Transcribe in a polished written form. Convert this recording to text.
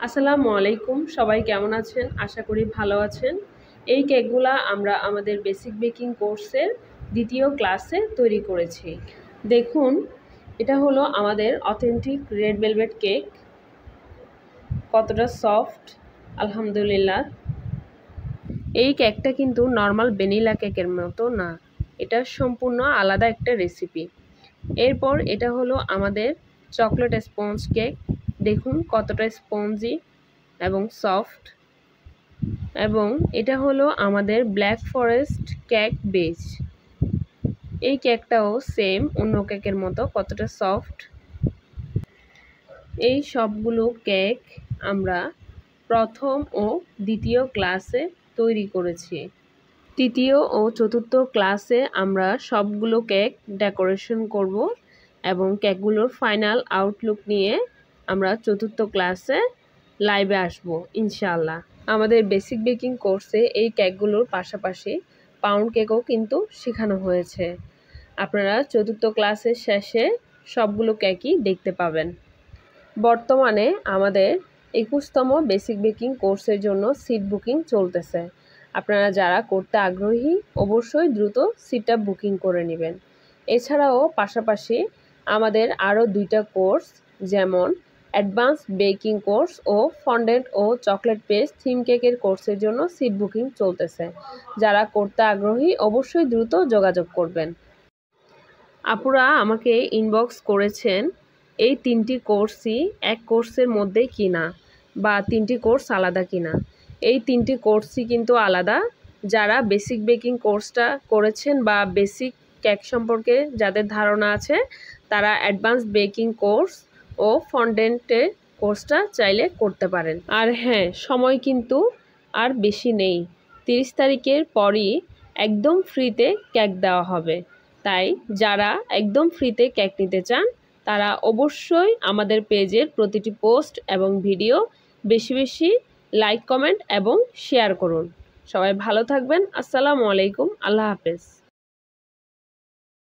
আসসালামু আলাইকুম, সবাই কেমন আছেন? আশা করি ভালো আছেন। এই কেকগুলা আমরা আমাদের বেসিক বেকিং কোর্সের দ্বিতীয় ক্লাসে তৈরি করেছি। দেখুন, এটা হলো আমাদের অথেন্টিক রেড ভেলভেট কেক। কতটা সফট, আলহামদুলিল্লাহ। এই কেকটা কিন্তু নর্মাল ভ্যানিলা কেকের মতো না, এটা সম্পূর্ণ আলাদা একটা রেসিপি। এরপর এটা হলো আমাদের চকলেট স্পঞ্জ কেক। দেখুন কতটা স্পঞ্জি এবং সফট। এবং এটা হলো আমাদের ব্ল্যাক ফরেস্ট কেক বেস। এই কেকটাও সেম অন্য কেকের মতো কতটা সফট। এই সবগুলো কেক আমরা প্রথম ও দ্বিতীয় ক্লাসে তৈরি করেছি। তৃতীয় ও চতুর্থ ক্লাসে আমরা সবগুলো কেক ডেকোরেশন করব এবং কেকগুলোর ফাইনাল আউটলুক নিয়ে আমরা চতুর্থ ক্লাসে লাইভে আসব ইনশাআল্লাহ। আমাদের বেসিক বেকিং কোর্সে এই কেকগুলোর পাশাপাশি পাউন্ড কেকও কিন্তু শেখানো হয়েছে। আপনারা চতুর্থ ক্লাসের শেষে সবগুলো কেকই দেখতে পাবেন। বর্তমানে আমাদের 21তম বেসিক বেকিং কোর্সের জন্য সিট বুকিং চলতেছে। আপনারা যারা করতে আগ্রহী অবশ্যই দ্রুত সিটটা বুকিং করে নেবেন। এছাড়াও পাশাপাশি আমাদের আরও 2টা কোর্স, যেমন অ্যাডভান্স বেকিং কোর্স ও ফন্ডেন্ট ও চকলেট পেস্ট থিম কেকের কোর্সের জন্য সিট বুকিং চলতেছে। যারা করতে আগ্রহী অবশ্যই দ্রুত যোগাযোগ করবেন। আপুরা আমাকে ইনবক্স করেছেন এই 3টি কোর্সই এক কোর্সের মধ্যে কিনা বা 3টি কোর্স আলাদা কিনা। এই 3টি কোর্সই কিন্তু আলাদা। যারা বেসিক বেকিং কোর্সটা করেছেন বা বেসিক কেক সম্পর্কে যাদের ধারণা আছে তারা অ্যাডভান্স বেকিং কোর্স ও ফন্ডেন্টের কোর্সটা চাইলে করতে পারেন। আর হ্যাঁ, সময় কিন্তু আর বেশি নেই। 30 তারিখের পরই একদম ফ্রিতে কেক দেওয়া হবে। তাই যারা একদম ফ্রিতে কেক নিতে চান তারা অবশ্যই আমাদের পেজের প্রতিটি পোস্ট এবং ভিডিও বেশি বেশি লাইক, কমেন্ট এবং শেয়ার করুন। সবাই ভালো থাকবেন। আসসালামু আলাইকুম, আল্লাহ হাফেজ।